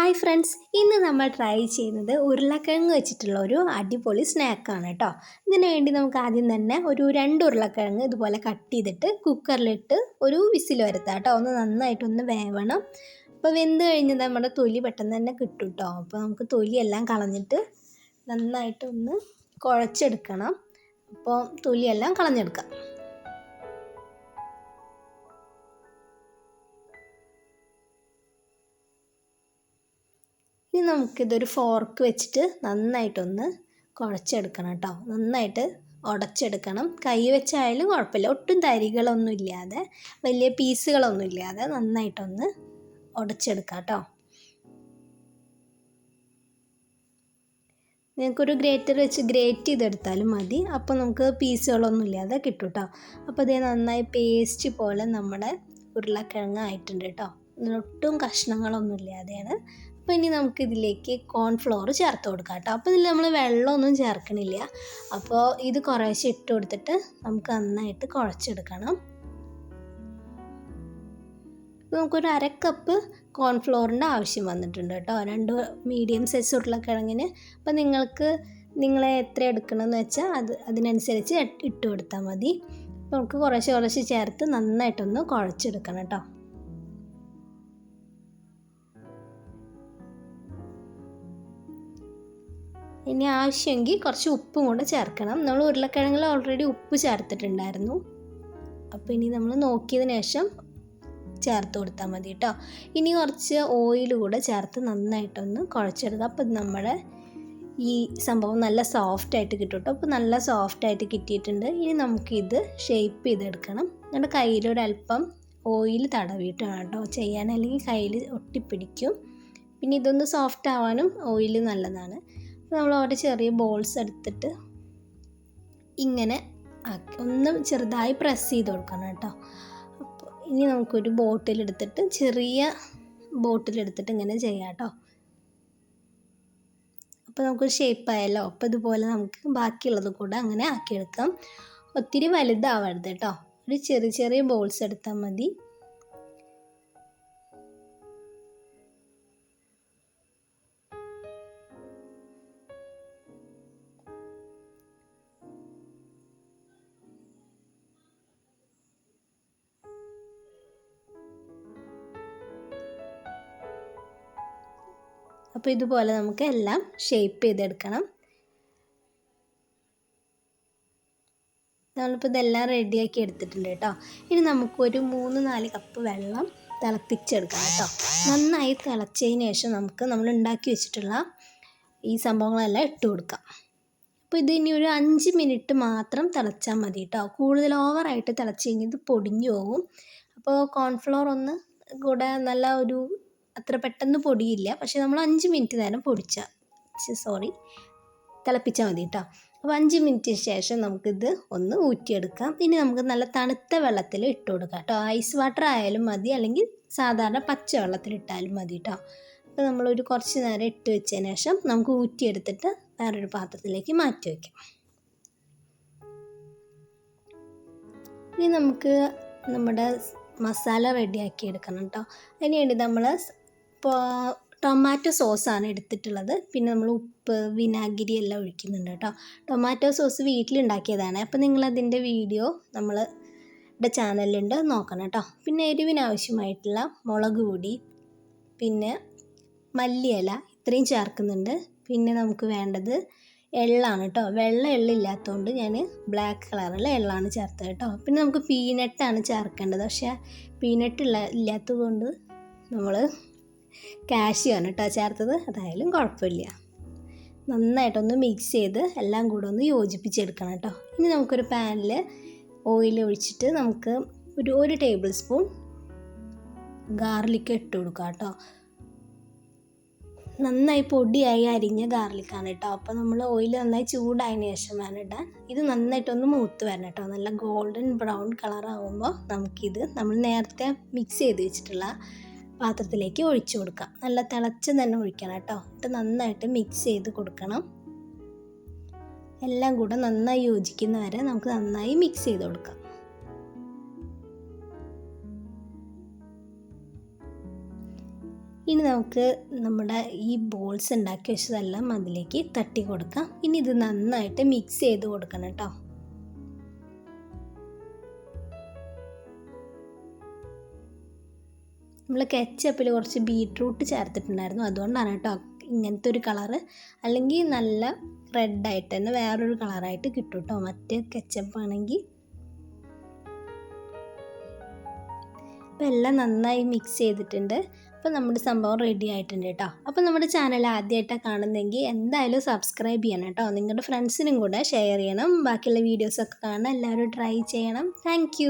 Hi friends, ഇന്ന് നമ്മൾ try ചെയ്യുന്നത് ഉരുളക്കിഴങ്ങ് വെച്ചിട്ടുള്ള ഒരു അടിപൊളി സ്നാക്കാണ് കേട്ടോ. ഇതിന് വേണ്ടി നമുക്ക് ആദ്യം തന്നെ ഒരു 2 ഉരുളക്കിഴങ്ങ് ഇതുപോലെ കട്ട് ചെയ്തിട്ട് കുക്കറിലിട്ട് ഒരു വിസിൽ വരുത്താം കേട്ടോ. ഒന്ന് നന്നായിട്ടൊന്ന് വേവണം. അപ്പോൾ വെന്ത് കഴിഞ്ഞ് നമ്മുടെ തൊലി പെട്ടെന്ന് തന്നെ കിട്ടും കേട്ടോ. അപ്പോൾ നമുക്ക് തൊലിയെല്ലാം കളഞ്ഞിട്ട് നന്നായിട്ടൊന്ന് കുഴച്ചെടുക്കണം. അപ്പോൾ തൊലിയെല്ലാം കളഞ്ഞെടുക്കാം. ഇനി നമുക്കിതൊരു ഫോർക്ക് വെച്ചിട്ട് നന്നായിട്ടൊന്ന് കുഴച്ചെടുക്കണം കേട്ടോ. നന്നായിട്ട് ഉടച്ചെടുക്കണം. കൈ വെച്ചായാലും കുഴപ്പമില്ല. ഒട്ടും തരികളൊന്നും ഇല്ലാതെ, വലിയ പീസുകളൊന്നും ഇല്ലാതെ നന്നായിട്ടൊന്ന് ഉടച്ചെടുക്കാം കേട്ടോ. നിങ്ങൾക്കൊരു ഗ്രേറ്റർ വെച്ച് ഗ്രേറ്റ് ചെയ്തെടുത്താലും മതി. അപ്പോൾ നമുക്ക് പീസുകളൊന്നും ഇല്ലാതെ കിട്ടും കേട്ടോ. അപ്പോൾ ഇത് നന്നായി പേസ്റ്റ് പോലെ നമ്മുടെ ഉരുളക്കിഴങ്ങ് ആയിട്ടുണ്ട് കേട്ടോ. ഒട്ടും കഷ്ണങ്ങളൊന്നും ഇല്ലാതെയാണ്. അപ്പോൾ ഇനി നമുക്കിതിലേക്ക് കോൺഫ്ലോർ ചേർത്ത് കൊടുക്കാം കേട്ടോ. അപ്പോൾ ഇതിൽ നമ്മൾ വെള്ളമൊന്നും ചേർക്കണില്ല. അപ്പോൾ ഇത് കുറേശ്ശെ ഇട്ട് കൊടുത്തിട്ട് നമുക്ക് നന്നായിട്ട് കുഴച്ചെടുക്കണം. നമുക്കൊരു 1/2 കപ്പ് കോൺഫ്ലോറിൻ്റെ ആവശ്യം വന്നിട്ടുണ്ട് കേട്ടോ. 2 മീഡിയം സൈസ് ഉരുളക്കിഴങ്ങിന്. അപ്പോൾ നിങ്ങളെ എത്ര എടുക്കണമെന്ന് വെച്ചാൽ അതിനനുസരിച്ച് ഇട്ട് കൊടുത്താൽ മതി. നമുക്ക് കുറേശ്ശെ ചേർത്ത് നന്നായിട്ടൊന്ന് കുഴച്ചെടുക്കണം കേട്ടോ. ഇനി ആവശ്യമെങ്കിൽ കുറച്ച് ഉപ്പും കൂടെ ചേർക്കണം. നമ്മൾ ഉരുളക്കിഴങ്ങിൽ ഓൾറെഡി ഉപ്പ് ചേർത്തിട്ടുണ്ടായിരുന്നു. അപ്പോൾ ഇനി നമ്മൾ നോക്കിയതിന് ശേഷം ചേർത്ത് കൊടുത്താൽ മതി കേട്ടോ. ഇനി കുറച്ച് ഓയിൽ കൂടെ ചേർത്ത് നന്നായിട്ടൊന്ന് കുഴച്ചെടുക്കുക. അപ്പോൾ നമ്മുടെ ഈ സംഭവം നല്ല സോഫ്റ്റായിട്ട് കിട്ടും കേട്ടോ. അപ്പോൾ നല്ല സോഫ്റ്റായിട്ട് കിട്ടിയിട്ടുണ്ട്. ഇനി നമുക്കിത് ഷേപ്പ് ചെയ്തെടുക്കണം. നമ്മുടെ കയ്യിലൊരല്പം ഓയിൽ തടവിയിട്ടാണ് കേട്ടോ ചെയ്യാൻ, അല്ലെങ്കിൽ കയ്യിൽ ഒട്ടിപ്പിടിക്കും. പിന്നെ ഇതൊന്ന് സോഫ്റ്റ് ആവാനും ഓയിൽ നല്ലതാണ്. നമ്മൾ അവിടെ ചെറിയ ബോൾസ് എടുത്തിട്ട് ഇങ്ങനെ ആക്കി ഒന്ന് ചെറുതായി പ്രസ് ചെയ്ത് കൊടുക്കണം കേട്ടോ. അപ്പോൾ ഇനി നമുക്കൊരു ചെറിയ ബോട്ടിലെടുത്തിട്ട് ഇങ്ങനെ ചെയ്യാം കേട്ടോ. അപ്പോൾ നമുക്കൊരു ഷേപ്പായല്ലോ. അപ്പോൾ ഇതുപോലെ നമുക്ക് ബാക്കിയുള്ളത് കൂടെ അങ്ങനെ ആക്കിയെടുക്കാം. ഒത്തിരി വലുതാവരുത് കേട്ടോ. ഒരു ചെറിയ ബോൾസ് എടുത്താൽ മതി. അപ്പോൾ ഇതുപോലെ നമുക്ക് എല്ലാം ഷേപ്പ് ചെയ്തെടുക്കണം. നമ്മളിപ്പോൾ ഇതെല്ലാം റെഡിയാക്കി എടുത്തിട്ടുണ്ട് കേട്ടോ. ഇനി നമുക്കൊരു 3-4 കപ്പ് വെള്ളം തിളപ്പിച്ചെടുക്കണം കേട്ടോ. നന്നായി തിളച്ചതിന് ശേഷം നമ്മൾ ഉണ്ടാക്കി വെച്ചിട്ടുള്ള ഈ സംഭവങ്ങളെല്ലാം ഇട്ട് കൊടുക്കാം. അപ്പോൾ ഇത് ഇനി ഒരു 5 മിനിറ്റ് മാത്രം തിളച്ചാൽ മതി കേട്ടോ. കൂടുതൽ ഓവറായിട്ട് തിളച്ച് കഴിഞ്ഞാൽ ഇത് പൊടിഞ്ഞു പോകും. അപ്പോൾ കോൺഫ്ലോർ ഒന്ന് കൂടെ നല്ല അത്ര പെട്ടെന്ന് പൊടിയില്ല. പക്ഷേ നമ്മൾ 5 മിനിറ്റ് നേരം തിളപ്പിച്ചാൽ മതി കേട്ടോ. അപ്പോൾ 5 മിനിറ്റിന് ശേഷം നമുക്കിത് ഒന്ന് ഊറ്റിയെടുക്കാം. ഇനി നമുക്ക് നല്ല തണുത്ത വെള്ളത്തിൽ ഇട്ട് കൊടുക്കാം കേട്ടോ. ഐസ് വാട്ടർ ആയാലും മതി, അല്ലെങ്കിൽ സാധാരണ പച്ച വെള്ളത്തിലിട്ടാലും മതി കേട്ടോ. അപ്പോൾ നമ്മളൊരു കുറച്ച് നേരം ഇട്ട് വെച്ചതിന് ശേഷം നമുക്ക് ഊറ്റിയെടുത്തിട്ട് വേറൊരു പാത്രത്തിലേക്ക് മാറ്റി വയ്ക്കാം. ഇനി നമുക്ക് നമ്മുടെ മസാല റെഡിയാക്കി എടുക്കണം കേട്ടോ. അതിനുവേണ്ടി നമ്മൾ ടൊമാറ്റോ സോസാണ് എടുത്തിട്ടുള്ളത്. പിന്നെ നമ്മൾ ഉപ്പ്, വിനാഗിരി എല്ലാം ഒഴിക്കുന്നുണ്ട് കേട്ടോ. ടൊമാറ്റോ സോസ് വീട്ടിലുണ്ടാക്കിയതാണ്. അപ്പോൾ നിങ്ങളതിൻ്റെ വീഡിയോ നമ്മളുടെ ചാനലിലുണ്ട്, നോക്കണം കേട്ടോ. പിന്നെ എരിവിനാവശ്യമായിട്ടുള്ള മുളക് പൊടി, പിന്നെ മല്ലിയില ഇത്രയും ചേർക്കുന്നുണ്ട്. പിന്നെ നമുക്ക് വേണ്ടത് എള്ളാണ് കേട്ടോ. വെള്ള എള്ളില്ലാത്തതുകൊണ്ട് ഞാൻ ബ്ലാക്ക് കളറിലെ എള്ളാണ് ചേർത്തത് കേട്ടോ. പിന്നെ നമുക്ക് പീനട്ടാണ് ചേർക്കേണ്ടത്. പക്ഷേ പീനട്ട് ഇല്ലാത്തത് കൊണ്ട് നമ്മൾ കാഷ്യൂ ആണ് കേട്ടോ ചേർത്തത്. അതായാലും കുഴപ്പമില്ല. നന്നായിട്ടൊന്ന് മിക്സ് ചെയ്ത് എല്ലാം കൂടെ ഒന്ന് യോജിപ്പിച്ചെടുക്കണം കേട്ടോ. ഇനി നമുക്കൊരു പാനിൽ ഓയിൽ ഒഴിച്ചിട്ട് നമുക്ക് ഒരു ടേബിൾ സ്പൂൺ ഗാർലിക്ക് ഇട്ട് കൊടുക്കാം കേട്ടോ. നന്നായി പൊടിയായി അരിഞ്ഞ ഗാർലിക്കാണ് കേട്ടോ. അപ്പോൾ നമ്മൾ ഓയിൽ നന്നായി ചൂടായതിന് ശേഷം വേണം ഇടാൻ. ഇത് നന്നായിട്ടൊന്ന് മൂത്ത് വരണം കേട്ടോ. നല്ല ഗോൾഡൻ ബ്രൗൺ കളറാകുമ്പോൾ നമുക്കിത് നമ്മൾ നേരത്തെ മിക്സ് ചെയ്ത് വെച്ചിട്ടുള്ള പാത്രത്തിലേക്ക് ഒഴിച്ചു കൊടുക്കാം. നല്ല തിളച്ച് തന്നെ ഒഴിക്കണം കേട്ടോ. എന്നിട്ട് നന്നായിട്ട് മിക്സ് ചെയ്ത് കൊടുക്കണം. എല്ലാം കൂടെ നന്നായി യോജിക്കുന്ന വരെ നമുക്ക് നന്നായി മിക്സ് ചെയ്ത് കൊടുക്കാം. ഇനി നമുക്ക് നമ്മുടെ ഈ ബോൾസ് ഉണ്ടാക്കി വെച്ചതെല്ലാം അതിലേക്ക് തട്ടി കൊടുക്കാം. ഇനി ഇത് നന്നായിട്ട് മിക്സ് ചെയ്ത് കൊടുക്കണം കേട്ടോ. നമ്മൾ കെച്ചപ്പിൽ കുറച്ച് ബീറ്റ്റൂട്ട് ചേർത്തിട്ടുണ്ടായിരുന്നു, അതുകൊണ്ടാണ് കേട്ടോ ഇങ്ങനത്തെ ഒരു കളറ്. അല്ലെങ്കിൽ നല്ല റെഡായിട്ട് തന്നെ വേറൊരു കളറായിട്ട് കിട്ടും കേട്ടോ മറ്റേ കെച്ചപ്പാണെങ്കിൽ. അപ്പോൾ എല്ലാം നന്നായി മിക്സ് ചെയ്തിട്ടുണ്ട്. അപ്പോൾ നമ്മുടെ സംഭവം റെഡി ആയിട്ടുണ്ട് കേട്ടോ. അപ്പോൾ നമ്മുടെ ചാനൽ ആദ്യമായിട്ടാണ് കാണുന്നതെങ്കിൽ എന്തായാലും സബ്സ്ക്രൈബ് ചെയ്യണം കേട്ടോ. നിങ്ങളുടെ ഫ്രണ്ട്സിനും കൂടെ ഷെയർ ചെയ്യണം. ബാക്കിയുള്ള വീഡിയോസൊക്കെ കാണാൻ എല്ലാവരും ട്രൈ ചെയ്യണം. താങ്ക്